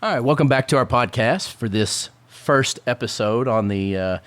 All right, welcome back to our podcast for this first episode on the,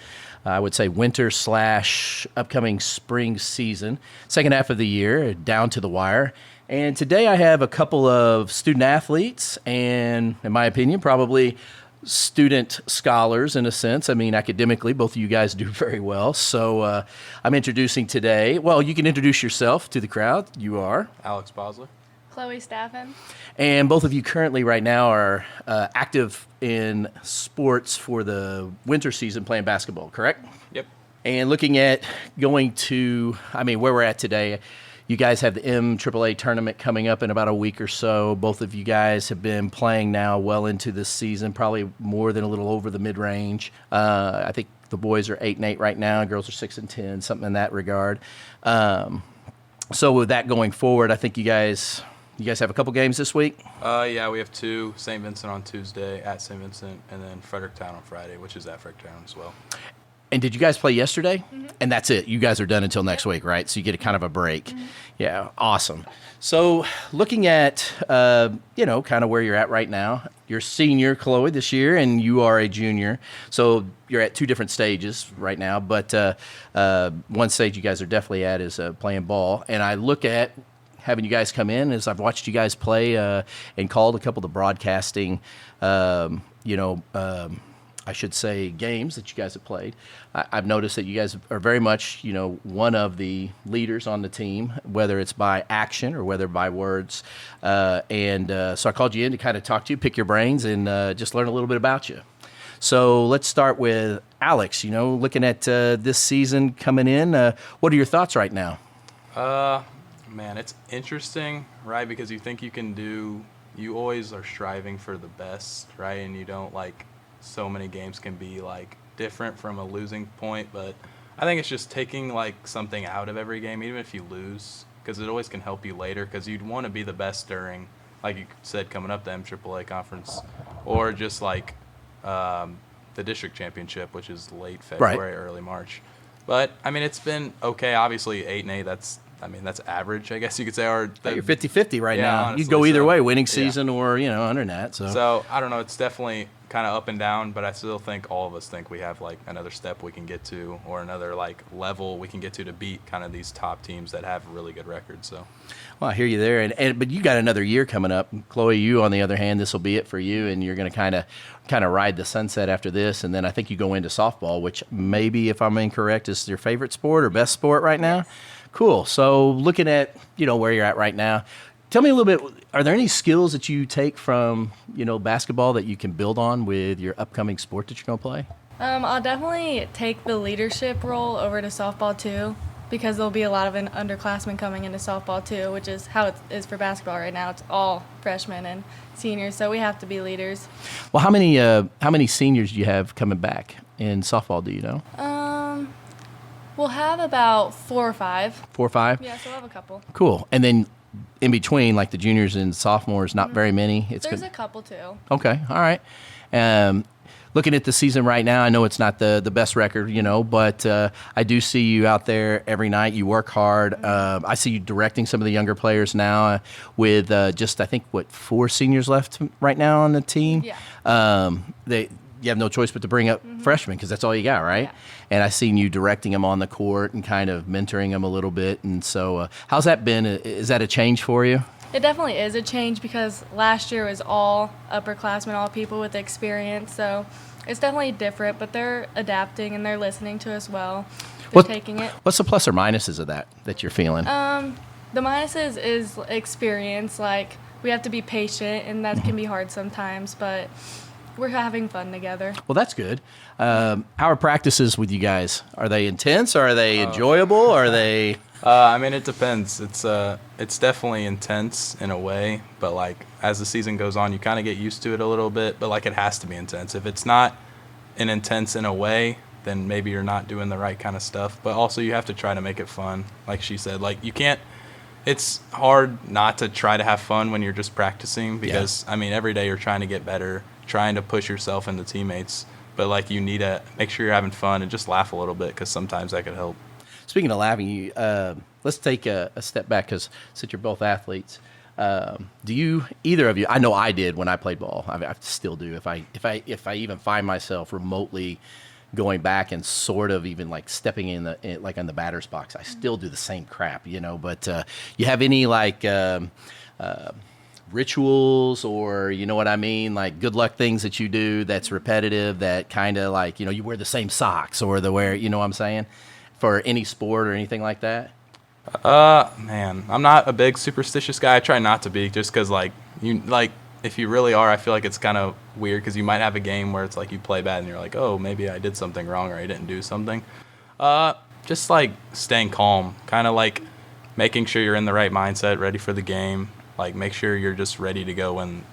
I would say, winter / upcoming spring season, second half of the year, down to the wire. And today I have a couple of student athletes and, in my opinion, probably student scholars in a sense. I mean, academically, both of you guys do very well. So I'm introducing today, well, you can introduce yourself to the crowd. You are Alex Bosler. Chloe Staffen. And both of you currently right now are active in sports for the winter season playing basketball, correct? Yep. And looking at going to, where we're at today, you guys have the MAAA tournament coming up in about a week or so. Both of you guys have been playing now well into this season, probably more than a little over the mid-range. I think the boys are 8-8 right now, girls are 6-10, something in that regard. So with that going forward, I think you guys have a couple games this week? Yeah, we have two. St. Vincent on Tuesday at St. Vincent, and then Fredericktown on Friday, which is at Fredericktown as well. And did you guys play yesterday? Mm-hmm. And that's it. You guys are done until next week, right? So you get a kind of a break. Mm-hmm. Yeah, awesome. So looking at, kind of where you're at right now, you're a senior, Chloe, this year, and you are a junior. So you're at two different stages right now. But one stage you guys are definitely at is playing ball. And I look at having you guys come in as I've watched you guys play and called a couple of the broadcasting, I should say, games that you guys have played. I've noticed that you guys are very much, one of the leaders on the team, whether it's by action or whether by words. So I called you in to kind of talk to you, pick your brains, and just learn a little bit about you. So let's start with Alex. Looking at this season coming in, what are your thoughts right now? Man, it's interesting, right? Because you think you always are striving for the best, right? And you don't so many games can be different from a losing point, but I think it's just taking something out of every game, even if you lose, because it always can help you later, because you'd want to be the best during, like you said, coming up the MAAA conference, or just the district championship, which is late February, right. Early March. But it's been okay. Obviously 8-8, that's average, I guess you could say. Or you're 50-50 right now. Honestly, you go either way, winning season or, under that. So I don't know. It's definitely kind of up and down, but I still think all of us think we have another step we can get to, or another level we can get to beat kind of these top teams that have really good records. So, well, I hear you there, but you got another year coming up, Chloe. You, on the other hand, this will be it for you, and you're going to kind of ride the sunset after this, and then I think you go into softball, which maybe, if I'm incorrect, is your favorite sport or best sport right now. Cool. So looking at, where you're at right now, tell me a little bit, are there any skills that you take from, basketball that you can build on with your upcoming sport that you're going to play? I'll definitely take the leadership role over to softball too, because there'll be a lot of underclassmen coming into softball too, which is how it is for basketball right now. It's all freshmen and seniors, so we have to be leaders. Well, how many seniors do you have coming back in softball, do you know? We'll have about 4 or 5. 4 or 5? Yeah, so we'll have a couple. Cool. And then in between, the juniors and sophomores, not very many. There's a couple too. Okay, all right. Looking at the season right now, I know it's not the best record, but I do see you out there every night. You work hard. I see you directing some of the younger players now with just, I think, 4 seniors left right now on the team? Yeah. You have no choice but to bring up freshmen because that's all you got, right? Yeah. And I've seen you directing them on the court and kind of mentoring them a little bit. And so how's that been? Is that a change for you? It definitely is a change because last year was all upperclassmen, all people with experience. So it's definitely different, but they're adapting and they're listening to us well. They're taking it. What's the plus or minuses of that you're feeling? The minuses is experience. We have to be patient, and that can be hard sometimes, but we're having fun together. Well, that's good. How are practices with you guys? Are they intense? Or are they enjoyable? Are they? It depends. It's definitely intense in a way, but as the season goes on, you kind of get used to it a little bit. But it has to be intense. If it's not an intense in a way, then maybe you're not doing the right kind of stuff. But also, you have to try to make it fun. Like she said, you can't. It's hard not to try to have fun when you're just practicing because every day you're trying to get better, trying to push yourself and the teammates, but you need to make sure you're having fun and just laugh a little bit because sometimes that could help. Speaking of laughing, let's take a step back because since you're both athletes, Do you either of you? I know I did when I played ball. I still do. If I even find myself remotely going back and sort of even like stepping like in the batter's box, I still do the same crap, But you have any like rituals or you know what I mean, like good luck things that you do that's repetitive that kind of like you wear the same socks or the wear, you know what I'm saying, for any sport or anything like that? Man, I'm not a big superstitious guy. I try not to be, just because if you really are, I feel like it's kind of weird because you might have a game where it's like you play bad and you're like, oh, maybe I did something wrong or I didn't do something. Just like staying calm, kind of like making sure you're in the right mindset, ready for the game. Like make sure you're just ready to go when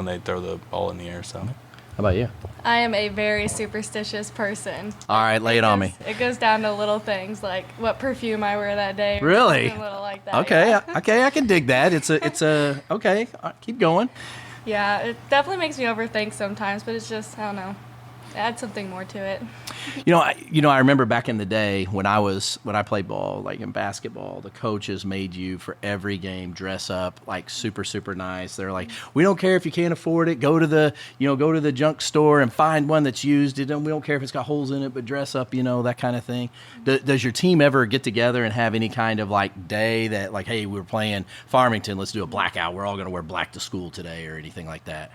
they throw the ball in the air. So. How about you? I am a very superstitious person. All right, lay it on me. It goes down to little things like what perfume I wear that day. Or really? something little like that. Okay, yeah. okay, I can dig that. It's a okay. Keep going. Yeah, it definitely makes me overthink sometimes, but it's just I don't know. Add something more to it. I remember back in the day when I played ball, like in basketball, the coaches made you for every game dress up like super, super nice. They're like, we don't care if you can't afford it. Go to the junk store and find one that's used. We don't care if it's got holes in it, but dress up, that kind of thing. Does your team ever get together and have any kind of like day that like, hey, we're playing Farmington, let's do a blackout. We're all going to wear black to school today or anything like that?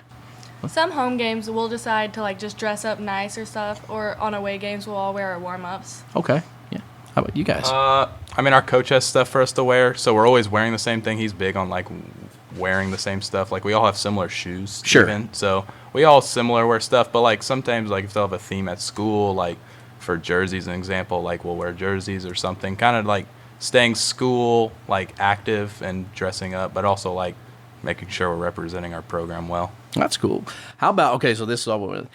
Some home games we'll decide to like just dress up nice or stuff, or on away games we'll all wear our warm-ups. Okay, yeah. How about you guys? Our coach has stuff for us to wear, so we're always wearing the same thing. He's big on like wearing the same stuff. Like we all have similar shoes. Sure. Even, so we all similar wear stuff, but like sometimes like if they'll have a theme at school, like for jerseys, an example, like we'll wear jerseys or something. Kind of like staying school like active and dressing up, but also like making sure we're representing our program well. That's cool. How about, okay, so this is all,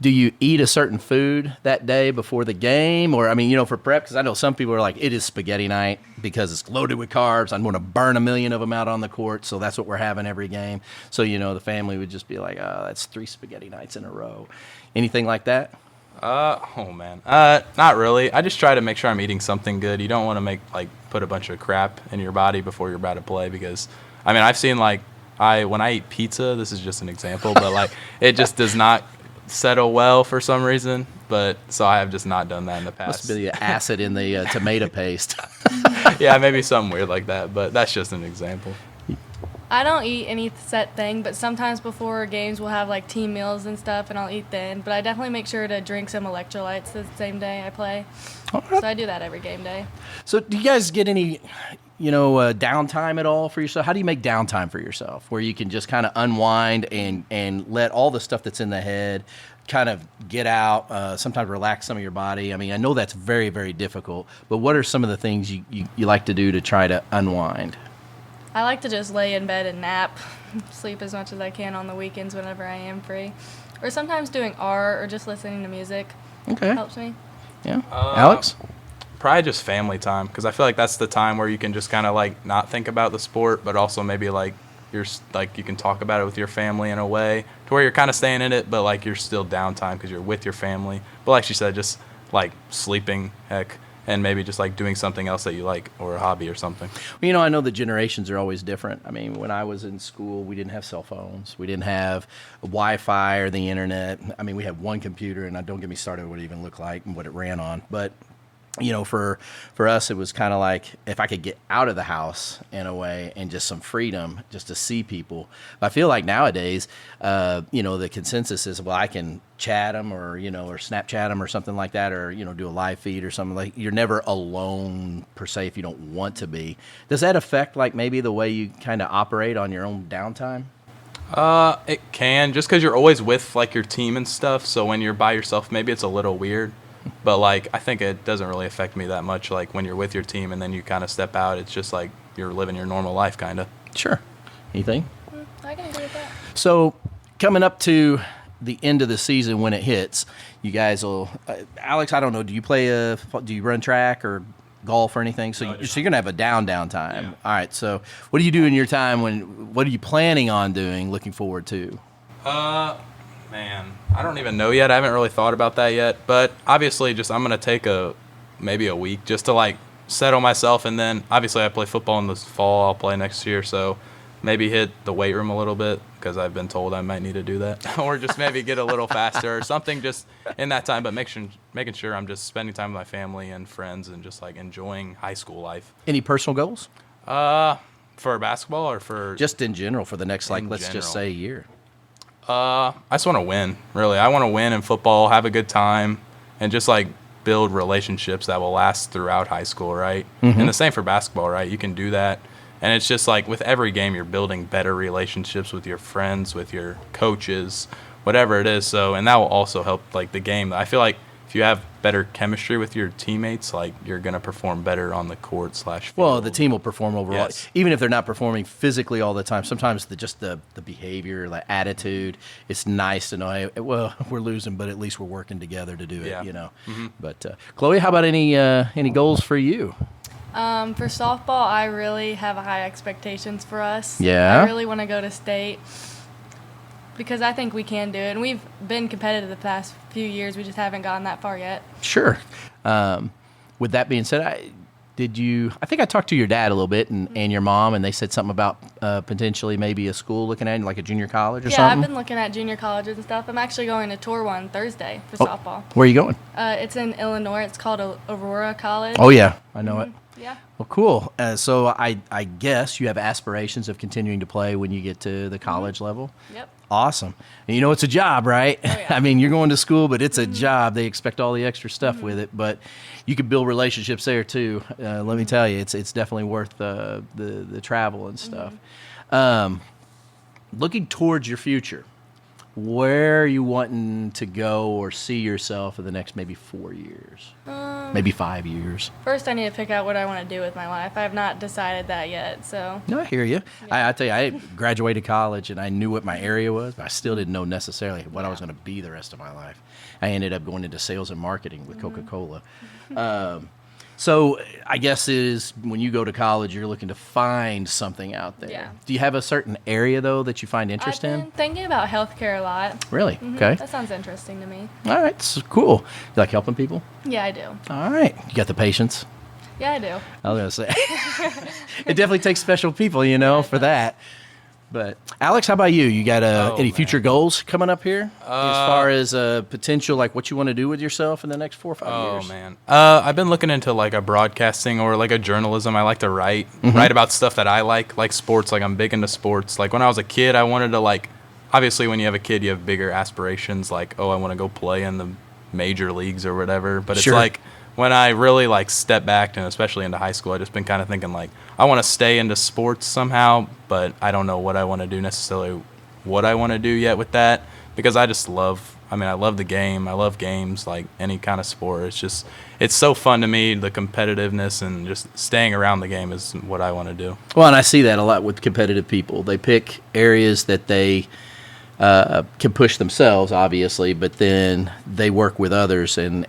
do you eat a certain food that day before the game? Or, for prep, because I know some people are like, it is spaghetti night because it's loaded with carbs. I'm going to burn 1 million of them out on the court, so that's what we're having every game. So, the family would just be like, oh, that's 3 spaghetti nights in a row. Anything like that? Oh, man. Not really. I just try to make sure I'm eating something good. You don't want to put a bunch of crap in your body before you're about to play because, I've seen, when I eat pizza, this is just an example, but it just does not settle well for some reason. But so I have just not done that in the past. Must be the acid in the tomato paste. Yeah, maybe something weird like that, but that's just an example. I don't eat any set thing, but sometimes before games we'll have like team meals and stuff, and I'll eat then. But I definitely make sure to drink some electrolytes the same day I play. All right. So I do that every game day. So do you guys get any downtime at all for yourself? How do you make downtime for yourself where you can just kind of unwind and let all the stuff that's in the head kind of get out, sometimes relax some of your body? I know that's very, very difficult, but what are some of the things you like to do to try to unwind? I like to just lay in bed and nap, sleep as much as I can on the weekends whenever I am free. Or sometimes doing art or just listening to music. Okay. Helps me. Yeah. Alex? Probably just family time, because I feel like that's the time where you can just kind of not think about the sport, but also maybe you can talk about it with your family in a way to where you're kind of staying in it, but you're still downtime because you're with your family. But like she said, just sleeping, heck, and maybe just doing something else that you like or a hobby or something. Well, I know the generations are always different. When I was in school, we didn't have cell phones. We didn't have Wi-Fi or the internet. We had one computer, and don't get me started on what it even looked like and what it ran on. But for us, it was kind of like if I could get out of the house in a way and just some freedom just to see people. But I feel like nowadays, the consensus is, well, I can chat them or Snapchat them or something like that, or, do a live feed or something. Like you're never alone per se if you don't want to be. Does that affect maybe the way you kind of operate on your own downtime? It can, just because you're always with your team and stuff. So when you're by yourself, maybe it's a little weird. But I think it doesn't really affect me that much. When you're with your team and then you kind of step out, it's just you're living your normal life, kind of. Sure. Anything? I can agree with that. So coming up to the end of the season when it hits, you guys will. Alex, I don't know. Do you run track or golf or anything? So, so you're gonna have a downtime. Yeah. All right. So what do you do in your time? What are you planning on doing? Looking forward to? Man, I don't even know yet. I haven't really thought about that yet. But obviously, I'm going to take maybe a week just to settle myself. And then obviously I play football in the fall. I'll play next year. So maybe hit the weight room a little bit because I've been told I might need to do that, or just maybe get a little faster or something just in that time. But making sure I'm just spending time with my family and friends and just like enjoying high school life. Any personal goals? For basketball or for Just in general for the next, like, let's just general. say a year. I just want to win. Really, I want to win in football, have a good time, and just like build relationships that will last throughout high school, right? And the same for basketball, right? You can do that. And it's just like with every game, you're building better relationships with your friends, with your coaches, whatever it is. So, and that will also help like the game. I feel like if you have better chemistry with your teammates, like you're going to perform better on the court / field. Well, the team will perform overall, Yes. even if they're not performing physically all the time. Sometimes the behavior, the attitude, it's nice to know, hey, well, we're losing, but at least we're working together to do it, Yeah. you know. But Chloe, how about any goals for you? For softball, I really have high expectations for us. Yeah? I really want to go to state because I think we can do it. And we've been competitive the past few years. We just haven't gotten that far yet. Sure. With that being said, I think I talked to your dad a little bit and your mom, and they said something about potentially maybe a school looking at, like a junior college or Yeah, something? I've been looking at junior colleges and stuff. I'm actually going to tour one Thursday for softball. Where are you going? It's in Illinois. It's called Aurora College. Oh, yeah. I know it. Yeah. Well, cool. So I guess you have aspirations of continuing to play when you get to the college level? Yep. Awesome. And you know it's a job, right? Oh, yeah. I mean, you're going to school, but it's a job. They expect all the extra stuff with it, but you can build relationships there too. Let me tell you, it's definitely worth the travel and stuff. Looking towards your future, where are you wanting to go or see yourself in the next maybe 4 years, maybe 5 years? First, I need to pick out what I want to do with my life. I have not decided that yet, so. No, I hear you. I tell you, I graduated college and I knew what my area was, but I still didn't know necessarily what I was going to be the rest of my life. I ended up going into sales and marketing with Coca-Cola. So I guess is when you go to college, you're looking to find something out there. Yeah. Do you have a certain area, though, that you find interest I've in? been thinking about healthcare a lot. Really? Okay. That sounds interesting to me. All right. So cool. You like helping people? Yeah, I do. All right. You got the patience? Yeah, I do. I was going to say. It definitely takes special people, for that. But Alex, how about you? You got any future goals coming up here as far as potential, like what you want to do with yourself in the next 4 or 5 years? Oh man, I've been looking into like a broadcasting or like a journalism. I like to write about stuff that I like sports. Like I'm big into sports. Like when I was a kid, I wanted to obviously when you have a kid, you have bigger aspirations. Like, oh, I want to go play in the major leagues or whatever. But it's Sure. like when I really step back, and especially into high school, I just been kind of thinking I want to stay into sports somehow, but I don't know what I want to do necessarily, what I want to do yet with that, because I love the game. I love games, like any kind of sport. It's so fun to me, the competitiveness and just staying around the game is what I want to do. Well, and I see that a lot with competitive people. They pick areas that they can push themselves, obviously, but then they work with others, and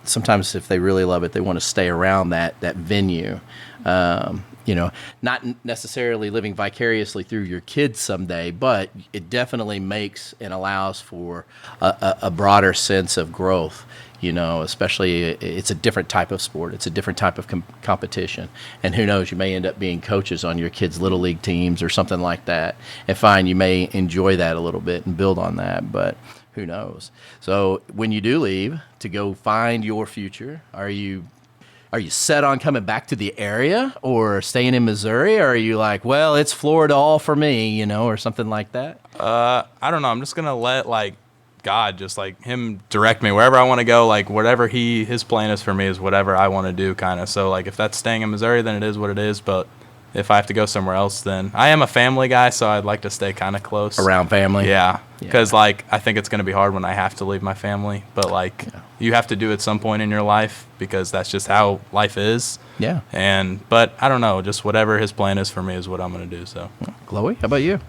sometimes if they really love it, they want to stay around that venue. Not necessarily living vicariously through your kids someday, but it definitely makes and allows for a broader sense of growth. Especially it's a different type of sport. It's a different type of competition. And who knows, you may end up being coaches on your kids' little league teams or something like that. And fine, you may enjoy that a little bit and build on that, but who knows? So when you do leave to go find your future, are you set on coming back to the area or staying in Missouri? Or are you like, well, it's Florida all for me, or something like that? I don't know. I'm just going to let God just him direct me wherever I want to go. Whatever his plan is for me is whatever I want to do kind of. So if that's staying in Missouri, then it is what it is. But if I have to go somewhere else, then I am a family guy, so I'd like to stay kind of close. Around family? Yeah. Because I think it's going to be hard when I have to leave my family. But you have to do it at some point in your life because that's just how life is. Yeah. But I don't know, just whatever his plan is for me is what I'm going to do. So, Chloe, how about you?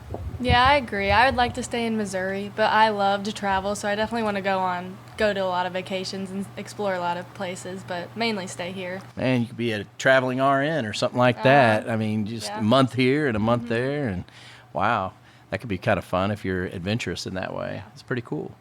Yeah, I agree. I would like to stay in Missouri, but I love to travel, so I definitely want to go to a lot of vacations and explore a lot of places, but mainly stay here. Man, you could be a traveling RN or something like that. I mean, just yeah. a month here and a month there, and wow. That could be kind of fun if you're adventurous in that way. It's pretty cool.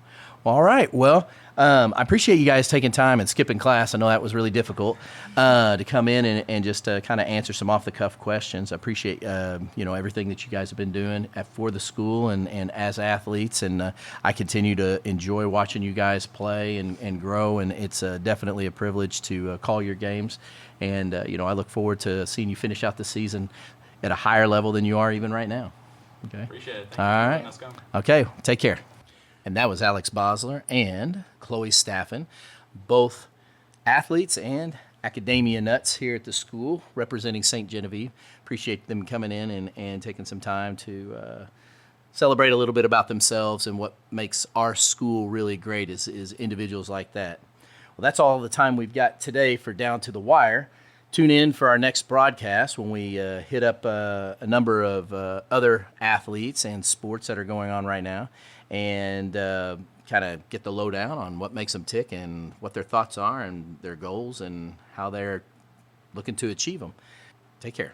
Well, all right. Well, I appreciate you guys taking time and skipping class. I know that was really difficult to come in and just kind of answer some off-the-cuff questions. I appreciate everything that you guys have been doing for the school and as athletes. And I continue to enjoy watching you guys play and grow. And it's definitely a privilege to call your games. And I look forward to seeing you finish out the season at a higher level than you are even right now. Okay. Appreciate it. Thank All you for right. letting us go. Okay. Take care. And that was Alex Bosler and Chloe Staffen, both athletes and academia nuts here at the school representing St. Genevieve. Appreciate them coming in and taking some time to celebrate a little bit about themselves and what makes our school really great is individuals like that. Well, that's all the time we've got today for Down to the Wire. Tune in for our next broadcast when we hit up a number of other athletes and sports that are going on right now and kind of get the lowdown on what makes them tick and what their thoughts are and their goals and how they're looking to achieve them. Take care.